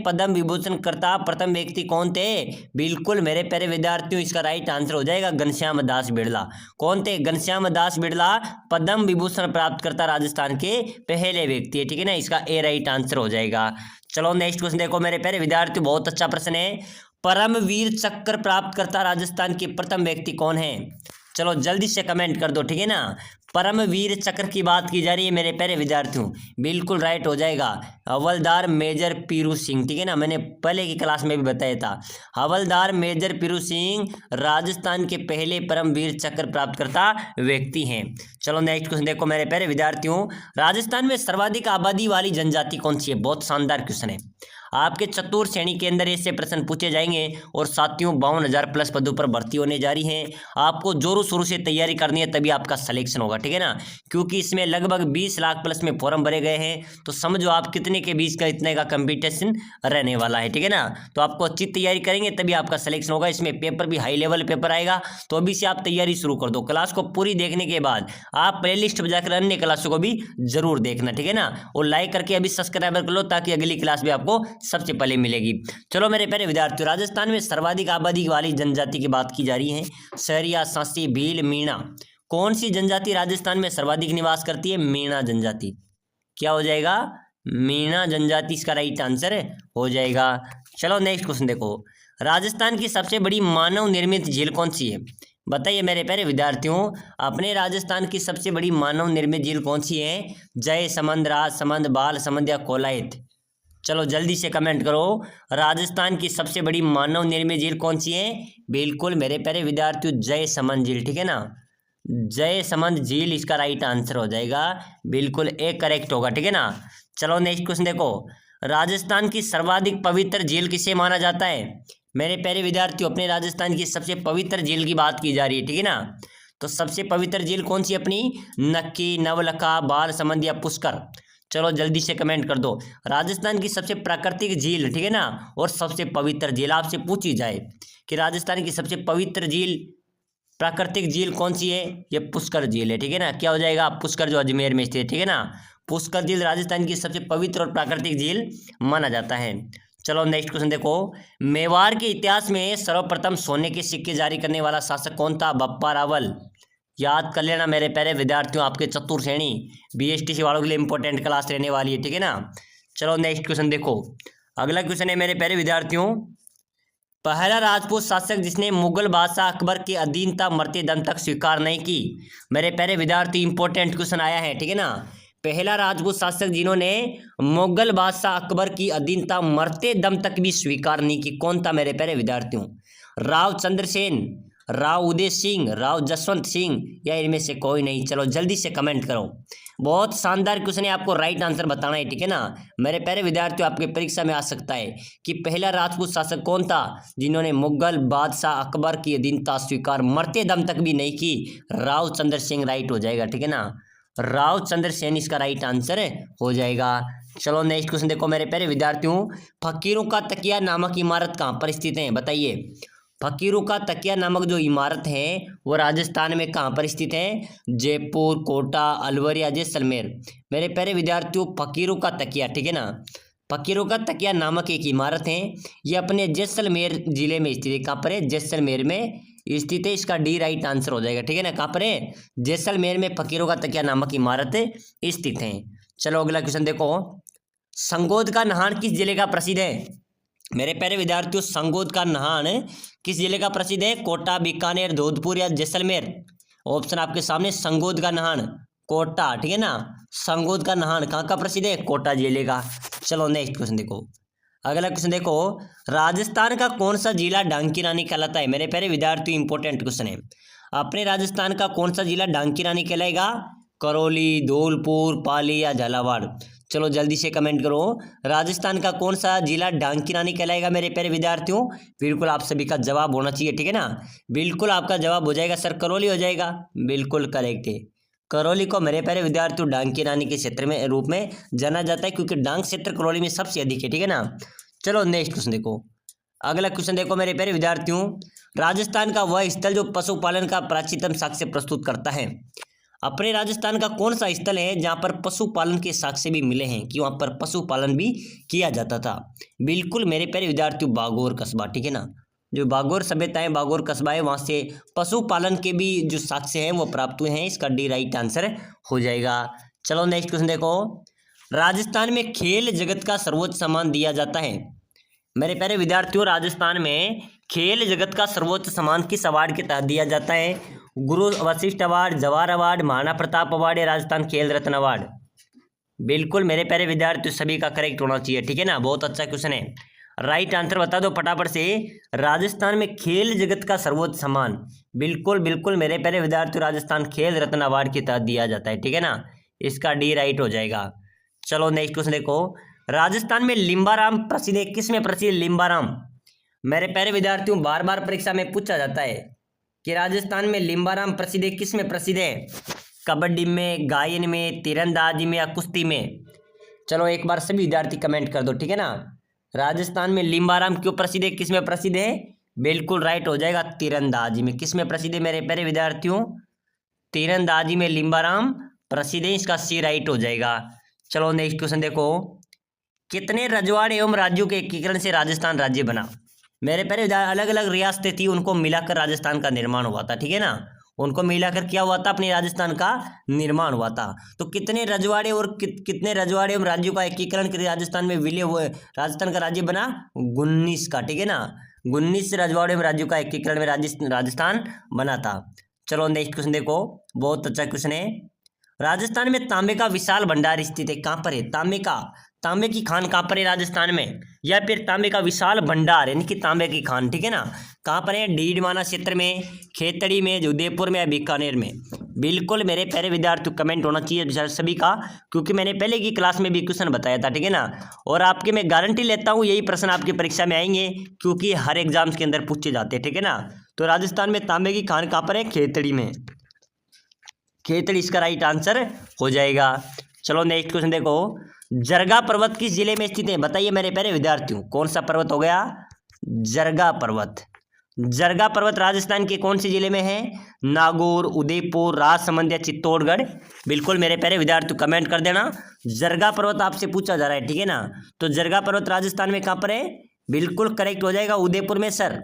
[SPEAKER 1] पद्म विभूषण करता प्रथम व्यक्ति कौन थे, बिल्कुल मेरे प्यारे विद्यार्थियों इसका राइट आंसर हो जाएगा घनश्याम दास बिड़ला। कौन थे, घनश्याम दास बिड़ला पद्म विभूषण प्राप्त करता राजस्थान के पहले व्यक्ति है, ठीक है ना, इसका ए राइट आंसर हो जाएगा। चलो नेक्स्ट क्वेश्चन देखो मेरे प्यारे विद्यार्थी, बहुत अच्छा प्रश्न है। परमवीर चक्र प्राप्त करता राजस्थान के प्रथम व्यक्ति कौन है, चलो जल्दी से कमेंट कर दो, ठीक है ना। परमवीर चक्र की बात की जा रही है मेरे प्यारे विद्यार्थियों, बिल्कुल राइट हो जाएगा हवलदार मेजर पीरू सिंह, ठीक है ना, मैंने पहले की क्लास में भी बताया था। हवलदार मेजर पीरू सिंह राजस्थान के पहले परमवीर चक्र प्राप्त करता व्यक्ति हैं। चलो नेक्स्ट क्वेश्चन देखो मेरे प्यारे विद्यार्थियों, राजस्थान में सर्वाधिक आबादी वाली जनजाति कौन सी है, बहुत शानदार क्वेश्चन है। आपके चतुर श्रेणी के अंदर ऐसे प्रश्न पूछे जाएंगे और साथियों 52,000 प्लस पदों पर भर्ती होने जा रही है। आपको जोरों शोरों से तैयारी करनी है, तभी आपका सिलेक्शन होगा, ठीक है ना, क्योंकि इसमें लगभग 20 लाख प्लस में फॉर्म भरे गए हैं। तो समझो आप कितने के बीच का इतने का कंपटीशन रहने वाला है, ठीक है ना। तो आपको अच्छी तैयारी करेंगे तभी आपका सिलेक्शन होगा। इसमें पेपर भी हाई लेवल पेपर आएगा, तो अभी से आप तैयारी शुरू कर दो। क्लास को पूरी देखने के बाद आप प्ले लिस्ट में जाकर अन्य क्लासों को भी जरूर देखना, ठीक है ना, और लाइक करके अभी सब्सक्राइबर कर लो ताकि अगली क्लास भी आपको सबसे पहले मिलेगी। चलो मेरे प्यारे विद्यार्थियों, राजस्थान में सर्वाधिक आबादी वाली जनजाति की बात की जा रही है, सहरिया, सांसी, भील, मीणा। कौन सी जनजाति राजस्थान में सर्वाधिक निवास करती है, मीणा जनजाति। क्या हो जाएगा, मीणा जनजाति इसका राइट आंसर हो जाएगा। चलो नेक्स्ट क्वेश्चन देखो, राजस्थान की सबसे बड़ी मानव निर्मित झील कौन सी है, बताइए मेरे प्यारे विद्यार्थियों। अपने राजस्थान की सबसे बड़ी मानव निर्मित झील कौन सी है, जय समंद, राज समंद, बाल समंद या कोलायत। चलो जल्दी से कमेंट करो, राजस्थान की सबसे बड़ी मानव निर्मित झील कौन सी है, बिल्कुल मेरे प्यारे विद्यार्थियों जय समंद झील, ठीक है ना, जय समंद झील इसका राइट आंसर हो जाएगा, बिल्कुल एक करेक्ट होगा, ठीक है ना। चलो नेक्स्ट क्वेश्चन देखो, राजस्थान की सर्वाधिक पवित्र झील किसे माना जाता है, मेरे प्यारे विद्यार्थियों अपने राजस्थान की सबसे पवित्र झील की बात की जा रही है, ठीक है ना। तो सबसे पवित्र झील कौन सी अपनी, नक्की, नवलखा, बाल समंद या पुष्कर। चलो जल्दी से कमेंट कर दो, राजस्थान की सबसे प्राकृतिक झील, ठीक है ना, और सबसे पवित्र झील आपसे पूछी जाए कि राजस्थान की सबसे पवित्र झील प्राकृतिक झील कौन सी है, ये पुष्कर झील है, ठीक है ना। क्या हो जाएगा, पुष्कर जो अजमेर में स्थित है, ठीक है ना, पुष्कर झील राजस्थान की सबसे पवित्र और प्राकृतिक झील माना जाता है। चलो नेक्स्ट क्वेश्चन देखो, मेवाड़ के इतिहास में सर्वप्रथम सोने के सिक्के जारी करने वाला शासक कौन था, बप्पा रावल। याद कर लेना मेरे प्यारे विद्यार्थियों, आपके चतुर श्रेणी BSTC वालों के लिए इंपॉर्टेंट क्लास रहने वाली है, ठीक है ना। चलो नेक्स्ट क्वेश्चन देखो, अगला क्वेश्चन है मेरे प्यारे विद्यार्थियों, पहला राजपूत शासक जिसने मुगल बादशाह अकबर की अधीनता मरते दम तक स्वीकार नहीं की। मेरे प्यारे विद्यार्थी इंपॉर्टेंट क्वेश्चन आया है, ठीक है ना। पहला राजपूत शासक जिन्होंने मुगल बादशाह अकबर की अधीनता मरते दम तक भी स्वीकार नहीं की, कौन था मेरे प्यारे विद्यार्थियों, राव चंद्रसेन, राव उदय सिंह, राव जसवंत सिंह या इनमें से कोई नहीं। चलो जल्दी से कमेंट करो, बहुत शानदार क्वेश्चन है, आपको राइट आंसर बताना है, ठीक है ना। मेरे प्यारे विद्यार्थियों आपके परीक्षा में आ सकता है कि पहला राजपूत शासक कौन था जिन्होंने मुगल बादशाह अकबर की अधीनता स्वीकार मरते दम तक भी नहीं की, राव चंद्र सिंह राइट हो जाएगा, ठीक है ना, राव चंद्र सेन इसका राइट आंसर हो जाएगा। चलो नेक्स्ट क्वेश्चन देखो मेरे प्यारे विद्यार्थियों, फकीरों का तकिया नामक इमारत कहाँ पर स्थित है, बताइए। फकीरों का तकिया नामक जो इमारत है वो राजस्थान में कहाँ पर स्थित है, जयपुर, कोटा, अलवर या जैसलमेर। मेरे प्यारे विद्यार्थियों फकीरों का तकिया, ठीक है ना, फकीरों का तकिया नामक एक इमारत है, ये अपने जैसलमेर जिले में स्थित है। कहाँ पर है, जैसलमेर में स्थित है, इसका डी राइट आंसर हो जाएगा। ठीक है ना, कहाँ पर है? जैसलमेर में फकीरों का तकिया नामक इमारत स्थित है। चलो अगला क्वेश्चन देखो, संगोद का नहान किस जिले का प्रसिद्ध है? मेरे प्यारे विद्यार्थियों, संगोद का नहान किस जिले का प्रसिद्ध है? कोटा, बीकानेर, जोधपुर या जैसलमेर? ऑप्शन आपके सामने, संगोद का नहान कोटा। ठीक है ना, संगोद का नहान कहाँ का प्रसिद्ध है? कोटा जिले का। चलो नेक्स्ट क्वेश्चन देखो, अगला क्वेश्चन देखो, राजस्थान का कौन सा जिला डांग की रानी कहलाता है? मेरे प्यारे विद्यार्थियों, इंपॉर्टेंट क्वेश्चन है। अपने राजस्थान का कौन सा जिला डांग की रानी कहलाएगा? करौली, धौलपुर, पाली या झालावाड़? चलो जल्दी से कमेंट करो, राजस्थान का कौन सा जिला डांग की रानी कहलाएगा मेरे प्यारे विद्यार्थियों? बिल्कुल आप सभी का जवाब होना चाहिए। ठीक है ना, बिल्कुल आपका जवाब हो जाएगा सर, करौली हो जाएगा। बिल्कुल करेक्ट है, करौली को मेरे प्यारे विद्यार्थियों डांग की रानी के क्षेत्र में रूप में जाना जाता है, क्योंकि डांग क्षेत्र करौली में सबसे अधिक है। ठीक है ना, चलो नेक्स्ट क्वेश्चन देखो, अगला क्वेश्चन देखो मेरे प्यारे विद्यार्थियों, राजस्थान का वह स्थल जो पशुपालन का प्राचीनतम साक्ष्य प्रस्तुत करता है? अपने राजस्थान का कौन सा स्थल है जहाँ पर पशुपालन के साक्ष्य भी मिले हैं, कि वहाँ पर पशुपालन भी किया जाता था? बिल्कुल मेरे प्यारे विद्यार्थियों, बागोर कस्बा। ठीक है ना, जो बागोर सभ्यता है, बागोर कस्बा है, वहाँ से पशुपालन के भी जो साक्ष्य हैं वो प्राप्त हुए हैं। इसका डी राइट आंसर हो जाएगा। चलो नेक्स्ट क्वेश्चन देखो, राजस्थान में खेल जगत का सर्वोच्च सम्मान दिया जाता है? मेरे प्यारे विद्यार्थियों, राजस्थान में खेल जगत का सर्वोच्च सम्मान किस अवार्ड के तहत दिया जाता है? गुरु Vashishtha award, Jawahar award, Maharana Pratap award या राजस्थान खेल रत्न अवार्ड? बिल्कुल मेरे प्यारे विद्यार्थियों, सभी का करेक्ट होना चाहिए। ठीक है ना, बहुत अच्छा क्वेश्चन है, राइट आंसर बता दो फटाफट से। राजस्थान में खेल जगत का सर्वोच्च सम्मान बिल्कुल बिल्कुल मेरे प्यारे विद्यार्थियों, राजस्थान खेल रत्न अवार्ड के तहत दिया जाता है। ठीक है ना, इसका डी राइट हो जाएगा। चलो नेक्स्ट क्वेश्चन देखो, राजस्थान में लिम्बाराम प्रसिद्ध है, किस में प्रसिद्ध? लिम्बाराम। मेरे प्यारे विद्यार्थियों, बार बार परीक्षा में पूछा जाता है कि राजस्थान में लिम्बाराम प्रसिद्ध है, किस में प्रसिद्ध है? कबड्डी में, गायन में, तीरंदाजी में या कुश्ती में? चलो एक बार सभी विद्यार्थी कमेंट कर दो। ठीक है ना, राजस्थान में लिम्बाराम क्यों प्रसिद्ध है, किस में प्रसिद्ध है? बिल्कुल राइट हो जाएगा, तीरंदाजी में। किस में प्रसिद्ध है मेरे प्यारे विद्यार्थियों? तीरंदाजी में लिम्बाराम प्रसिद्ध है, इसका सी राइट हो जाएगा। चलो नेक्स्ट क्वेश्चन देखो, कितने रजवाड़े एवं राज्यों के एकीकरण से राजस्थान राज्य बना? मेरे प्यारे विद्यार्थी, अलग अलग रियासतें थी, उनको मिलाकर राजस्थान का निर्माण हुआ था। ठीक है ना, उनको मिलाकर क्या हुआ था? अपने राजस्थान का निर्माण हुआ था। तो कितने रजवाड़े और कितने रजवाड़े एवं राज्यों का एकीकरण कर राजस्थान में विलय हुए राजस्थान का राज्य बना? 19 का। ठीक है ना, 19 रजवाड़े एवं राज्यों का एकीकरण में राजस्थान बना था। चलो नेक्स्ट क्वेश्चन देखो, बहुत अच्छा क्वेश्चन है। राजस्थान में तांबे का विशाल भंडार स्थित है, कहाँ पर है? तांबे की खान कहाँ पर है राजस्थान में? या फिर तांबे का विशाल भंडार यानी कि तांबे की खान, ठीक है ना, कहाँ पर है? डीडवाना क्षेत्र में, खेतड़ी में, उदयपुर में या बीकानेर में? बिल्कुल मेरे प्यारे विद्यार्थियों, कमेंट होना चाहिए सभी का, क्योंकि मैंने पहले की क्लास में भी क्वेश्चन बताया था। ठीक है ना, और आपके मैं गारंटी लेता हूँ यही प्रश्न आपकी परीक्षा में आएंगे, क्योंकि हर एग्जाम्स के अंदर पूछे जाते हैं। ठीक है ना, तो राजस्थान में तांबे की खान कहाँ पर है? खेतड़ी में। खेतड़ी इसका राइट आंसर हो जाएगा। चलो नेक्स्ट क्वेश्चन देखो, जरगा पर्वत किस जिले में स्थित है? बताइए मेरे प्यारे विद्यार्थियों, कौन सा पर्वत हो गया? जरगा पर्वत। जरगा पर्वत राजस्थान के कौन से जिले में है? नागौर, उदयपुर, राजसमंद या चित्तौड़गढ़? बिल्कुल मेरे प्यारे विद्यार्थियों कमेंट कर देना, जरगा पर्वत आपसे पूछा जा रहा है। ठीक है ना, तो जरगा पर्वत राजस्थान में कहाँ पर है? बिल्कुल करेक्ट हो जाएगा, उदयपुर में। सर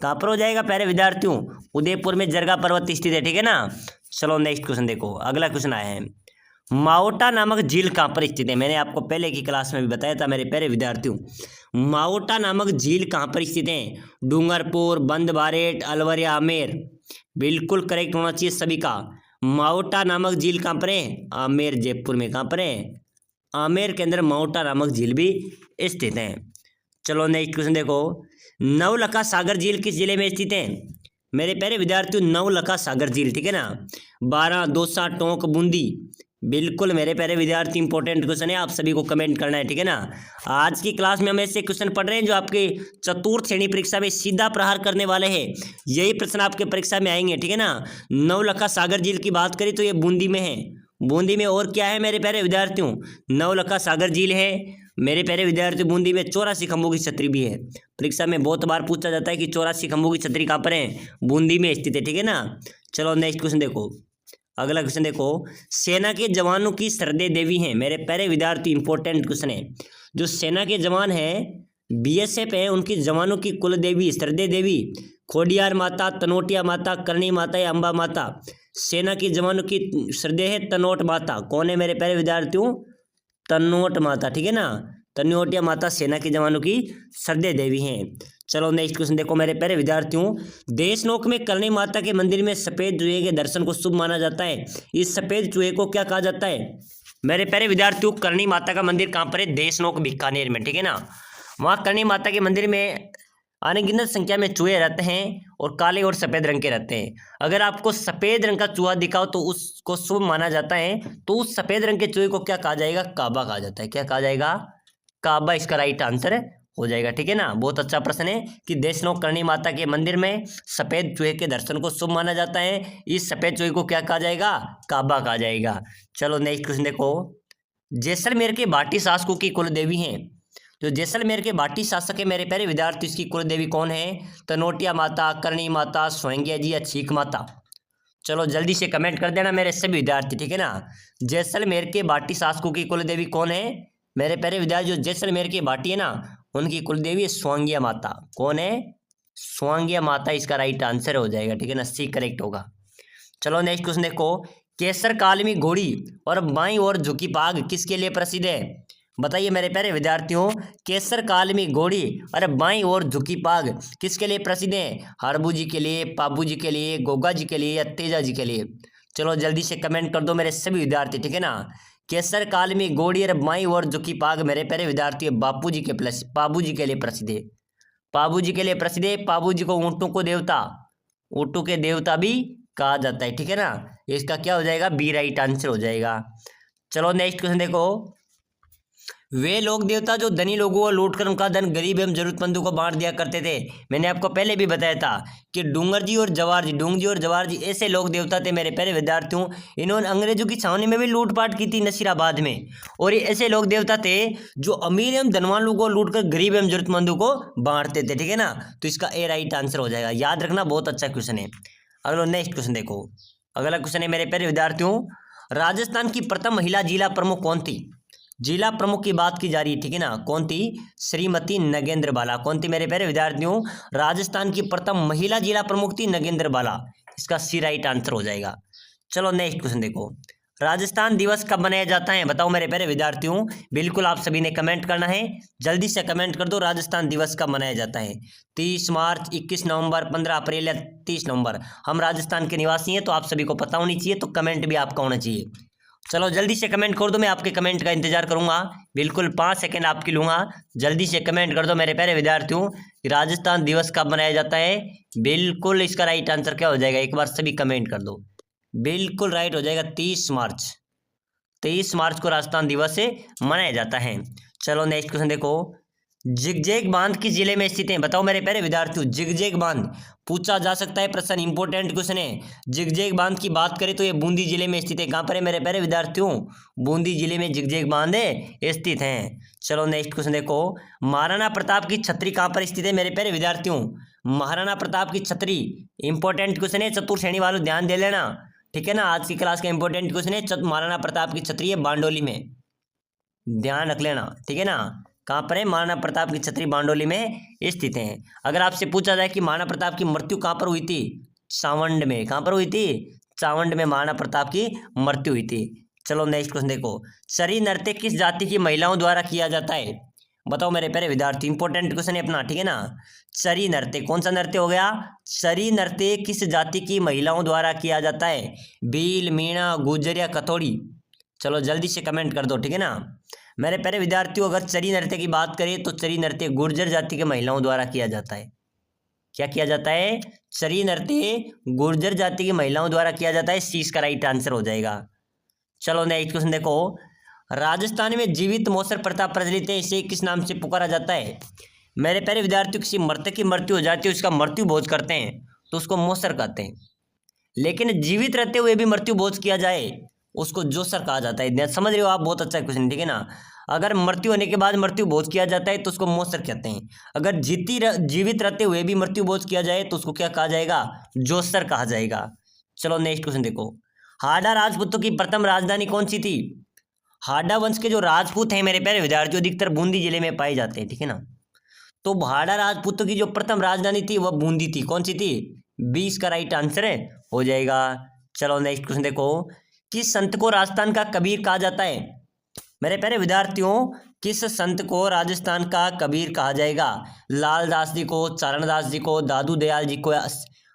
[SPEAKER 1] कहाँ पर हो जाएगा प्यारे विद्यार्थियों? उदयपुर में जरगा पर्वत स्थित है। ठीक है ना, चलो नेक्स्ट क्वेश्चन देखो, अगला क्वेश्चन आया है, माओटा नामक झील कहाँ पर स्थित है? मैंने आपको पहले की क्लास में भी बताया था मेरे प्यारे विद्यार्थियों, माओटा नामक झील कहाँ पर स्थित है? डूंगरपुर, बंदबारेट, अलवर या आमेर? बिल्कुल करेक्ट होना चाहिए सभी का। माओटा नामक झील कहाँ पर है? आमेर, जयपुर में। कहाँ पर है? आमेर के अंदर माओटा नामक झील भी स्थित है। चलो नेक्स्ट क्वेश्चन देखो, नवलखा सागर झील किस जिले में स्थित है? मेरे प्यारे विद्यार्थियों, नवलखा सागर झील, ठीक है ना, 12, दौसा, टोंक, बूंदी? बिल्कुल मेरे प्यारे विद्यार्थी, इंपॉर्टेंट क्वेश्चन है, आप सभी को कमेंट करना है। ठीक है ना, आज की क्लास में हम ऐसे क्वेश्चन पढ़ रहे हैं जो आपके चतुर्थ श्रेणी परीक्षा में सीधा प्रहार करने वाले हैं। यही प्रश्न आपके परीक्षा में आएंगे। ठीक है ना, नवलखा सागर झील की बात करें तो ये बूंदी में है। बूंदी में और क्या है मेरे प्यारे विद्यार्थियों? नवलखा सागर झील है मेरे प्यारे विद्यार्थियों। बूंदी में 84 खंभों की छतरी भी है। परीक्षा में बहुत बार पूछा जाता है कि 84 खंभों की छतरी कहाँ पर है? बूंदी में स्थित है। ठीक है ना, चलो नेक्स्ट क्वेश्चन देखो, अगला क्वेश्चन देखो, सेना के जवानों की सरदे देवी हैं। मेरे प्यारे विद्यार्थी, इंपॉर्टेंट क्वेश्चन है, जो सेना के जवान हैं, बीएसएफ है, उनकी जवानों की कुल देवी, सरदे देवी खोडियार माता, तनोटिया माता, करणी माता या अम्बा माता। सेना के जवानों की श्रद्धेय है तनोट माता। कौन है मेरे प्यारे विद्यार्थियों? तनोट माता, ठीक है ना। तनोटिया माता सेना के जवानों की श्रद्धेय देवी हैं। चलो नेक्स्ट क्वेश्चन देखो मेरे प्यारे विद्यार्थियों। देशनोक में करणी माता के मंदिर में सफेद चूहे के दर्शन को शुभ माना जाता है। इस सफेद चूहे को क्या कहा जाता है? मेरे प्यारे विद्यार्थियों, करणी माता का मंदिर कहाँ पर है? देशनोक बीकानेर में, ठीक है ना। वहाँ करणी माता के मंदिर में अनगिनत संख्या में चूहे रहते हैं और काले और सफेद रंग के रहते हैं। अगर आपको सफेद रंग का चूहा दिखाओ तो उसको शुभ माना जाता है। तो उस सफेद रंग के चूहे को क्या कहा जाएगा? काबा कहा जाता है। क्या कहा जाएगा? काबा इसका राइट आंसर हो जाएगा, ठीक है ना। बहुत अच्छा प्रश्न है कि देशनोक करणी माता के मंदिर में सफेद चूहे के दर्शन को शुभ माना जाता है। इस सफेद चूहे को क्या कहा जाएगा? काबा कहा जाएगा। चलो नेक्स्ट क्वेश्चन देखो। जैसलमेर के भाटी शासकों की कुल देवी हैं। जो जैसलमेर के भाटी शासक है मेरे प्यारे विद्यार्थी, इसकी कुल देवी कौन है? तनोटिया माता, करणी माता, सोहंगिया जी या चीक माता। चलो जल्दी से कमेंट कर देना मेरे सभी विद्यार्थी, ठीक है ना। जैसलमेर के भाटी शासकों की कुल देवी कौन है मेरे प्यारे विद्यार्थी? जो जैसलमेर की भाटी है ना, उनकी कुल देवी सोहंगिया माता। कौन है? सोहंगिया माता इसका राइट आंसर हो जाएगा, ठीक है ना। सी करेक्ट होगा। चलो नेक्स्ट क्वेश्चन देखो। केसर कालमी घोड़ी और बाईं ओर झुकी पाग किसके लिए प्रसिद्ध है? बताइए मेरे प्यारे विद्यार्थियों, केसर कालमी घोड़ी और बाईं ओर झुकी पाग किसके लिए प्रसिद्ध है? हरबू जी के लिए, पाबू जी के लिए, गोगा जी के लिए या तेजा जी के लिए? चलो जल्दी से कमेंट कर दो मेरे सभी विद्यार्थी, ठीक है ना। केसर कालमी घोड़ी और बाईं ओर झुकी पाग मेरे प्यारे विद्यार्थी बापू जी के प्लस पाबू जी के लिए प्रसिद्ध है। पाबू जी के लिए प्रसिद्ध है। पाबू जी को ऊँटों को देवता, ऊँटों के देवता भी कहा जाता है, ठीक है ना। इसका क्या हो जाएगा? बी राइट आंसर हो जाएगा। चलो नेक्स्ट क्वेश्चन देखो। वे लोग देवता जो धनी लोगों को लूटकर उनका धन गरीब एवं जरूरतमंदों को बांट दिया करते थे। मैंने आपको पहले भी बताया था कि डूंगर जी और जवाहर जी, डूंग जी और जवाहर जी ऐसे लोग देवता थे मेरे प्यारे विद्यार्थियों। इन्होंने अंग्रेजों की छावनी में भी लूटपाट की थी नसीराबाद में। और ये ऐसे लोग देवता थे जो अमीर एवं धनवान लोगों को लूटकर गरीब एवं जरूरतमंदों को बांटते थे, ठीक है ना। तो इसका ए राइट आंसर हो जाएगा। याद रखना, बहुत अच्छा क्वेश्चन है। अगला नेक्स्ट क्वेश्चन देखो। अगला क्वेश्चन है मेरे प्यारे विद्यार्थियों। राजस्थान की प्रथम महिला जिला प्रमुख कौन थी? जिला प्रमुख की बात की जा रही है, ठीक है ना। कौन थी? श्रीमती नगेंद्र बाला। कौन थी मेरे प्यारे विद्यार्थियों? राजस्थान की प्रथम महिला जिला प्रमुख थी नगेंद्र बाला। इसका सी राइट आंसर हो जाएगा। चलो नेक्स्ट क्वेश्चन देखो। राजस्थान दिवस कब मनाया जाता है? बताओ मेरे प्यारे विद्यार्थियों। बिल्कुल आप सभी ने कमेंट करना है, जल्दी से कमेंट कर दो। राजस्थान दिवस कब मनाया जाता है? 30 मार्च, 21 नवंबर, 15 अप्रैल या 30 नवंबर। हम राजस्थान के निवासी हैं तो आप सभी को पता होनी चाहिए, तो कमेंट भी आपका होना चाहिए। चलो जल्दी से कमेंट कर दो, मैं आपके कमेंट का इंतजार करूंगा। बिल्कुल 5 सेकंड आपकी लूंगा, जल्दी से कमेंट कर दो मेरे प्यारे विद्यार्थियों। राजस्थान दिवस कब मनाया जाता है? बिल्कुल इसका राइट आंसर क्या हो जाएगा? एक बार सभी कमेंट कर दो। बिल्कुल राइट हो जाएगा 30 मार्च। 23 मार्च को राजस्थान दिवस से मनाया जाता है। चलो नेक्स्ट क्वेश्चन देखो। जिगजेग बांध किस जिले में स्थित है? बताओ मेरे प्यारे विद्यार्थियों। जिगजेग बांध पूछा जा सकता है प्रश्न, इंपॉर्टेंट क्वेश्चन है। जिगजेग बांध की बात करें तो ये बूंदी जिले में स्थित है। कहाँ पर है मेरे प्यारे विद्यार्थियों? बूंदी जिले में जिगजेग बांध स्थित है। चलो नेक्स्ट क्वेश्चन देखो। महाराणा प्रताप की छतरी कहाँ पर स्थित है मेरे प्यारे विद्यार्थियों? महाराणा प्रताप की छतरी इंपॉर्टेंट क्वेश्चन है, चतुर्थ श्रेणी वालों ध्यान दे लेना, ठीक है ना। आज की क्लास का इंपॉर्टेंट क्वेश्चन है। महाराणा प्रताप की छतरी है बांडोली में, ध्यान रख लेना, ठीक है ना। कहाँ पर है? महाराणा प्रताप की छतरी बांडोली में स्थित है। अगर आपसे पूछा जाए कि महाराणा प्रताप की मृत्यु कहाँ पर हुई थी? चावंड में। कहाँ पर हुई थी? चावंड में महाराणा प्रताप की मृत्यु हुई थी। चलो नेक्स्ट क्वेश्चन देखो। चरी नृत्य किस जाति की महिलाओं द्वारा किया जाता है? बताओ मेरे प्यारे विद्यार्थी, इंपॉर्टेंट क्वेश्चन है अपना, ठीक है ना। चरी नृत्य कौन सा नृत्य हो गया? चरी नृत्य किस जाति की महिलाओं द्वारा किया जाता है? भील, मीणा, गुर्जर या कथोड़ी? चलो जल्दी से कमेंट कर दो, ठीक है ना। मेरे प्यारे विद्यार्थियों, अगर चरी नृत्य की बात करें तो चरी नृत्य गुर्जर जाति के महिलाओं द्वारा किया जाता है। क्या किया जाता है? चरी नृत्य गुर्जर जाति की महिलाओं द्वारा किया जाता है। सी इसका राइट आंसर हो जाएगा। चलो नेक्स्ट क्वेश्चन देखो। राजस्थान में जीवित मौसर प्रथा प्रचलित है, इसे किस नाम से पुकारा जाता है? मेरे प्यारे विद्यार्थियों, किसी मृतक की मृत्यु हो जाती है, उसका मृत्यु भोज करते हैं तो उसको मौसर कहते हैं। लेकिन जीवित रहते हुए भी मृत्यु भोज किया जाए उसको जोसर कहा जाता है। समझ रहे हो आप? बहुत अच्छा क्वेश्चन, ठीक है ना। अगर मृत्यु होने के बाद मृत्यु भोज किया जाता है तो उसको मौसर कहते हैं। अगर जीवित रहते हुए भी मृत्यु भोज किया जाए तो उसको क्या कहा जाएगा? जोसर कहा जाएगा। चलो नेक्स्ट क्वेश्चन देखो। हाडा राजपूतों की प्रथम राजधानी कौन सी थी? हाडा वंश के जो राजपूत हैं मेरे प्यारे विद्यार्थियों, अधिकतर बूंदी जिले में पाए जाते हैं, ठीक है ना। तो भाड़ा राजपूतों की जो प्रथम राजधानी थी वह बूंदी थी। कौन सी थी? 20 का राइट आंसर है हो जाएगा। चलो नेक्स्ट क्वेश्चन देखो, किस संत को राजस्थान का कबीर कहा जाता है? मेरे प्यारे विद्यार्थियों, किस संत को राजस्थान का कबीर कहा जाएगा? लालदास जी को, चरणदास जी को, दादू दयाल जी को, या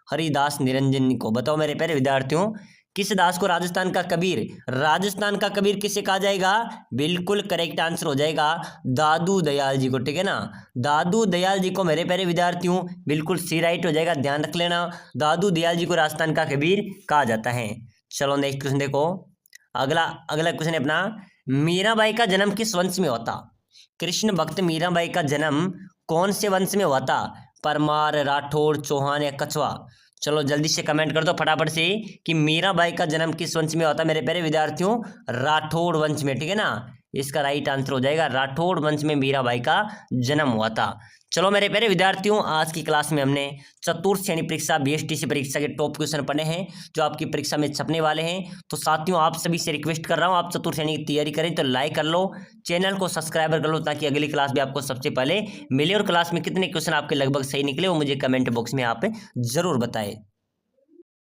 [SPEAKER 1] हरिदास निरंजन जी को? बताओ मेरे प्यारे विद्यार्थियों, किस दास को राजस्थान का कबीर, राजस्थान का कबीर किसे कहा जाएगा? बिल्कुल करेक्ट आंसर हो जाएगा दादू दयाल जी को, ठीक है ना। दादू दयाल जी को मेरे प्यारे विद्यार्थियों बिल्कुल सी राइट हो जाएगा, ध्यान रख लेना। दादू दयाल जी को राजस्थान का कबीर कहा जाता है। चलो नेक्स्ट क्वेश्चन देखो, अगला अगला क्वेश्चन है अपना, मीराबाई का जन्म किस वंश में हुआ था? कृष्ण भक्त मीराबाई का जन्म कौन से वंश में हुआ था? परमार, राठौड़, चौहान या कछवा? चलो जल्दी से कमेंट कर दो फटाफट से कि मीराबाई का जन्म किस वंश में हुआ था मेरे प्यारे विद्यार्थियों? राठौड़ वंश में, ठीक है ना। इसका राइट आंसर हो जाएगा राठौड़ वंश में मीराबाई का जन्म हुआ था। चलो मेरे प्यारे विद्यार्थियों, आज की क्लास में हमने चतुर्थ श्रेणी परीक्षा बीएसटीसी परीक्षा के टॉप क्वेश्चन पढ़े हैं जो आपकी परीक्षा में छपने वाले हैं। तो साथियों, आप सभी से रिक्वेस्ट कर रहा हूं, आप चतुर्थ श्रेणी की तैयारी करें तो लाइक कर लो, चैनल को सब्सक्राइब कर लो ताकि अगली क्लास भी आपको सबसे पहले मिले। और क्लास में कितने क्वेश्चन आपके लगभग सही निकले वो मुझे कमेंट बॉक्स में आप जरूर बताएं।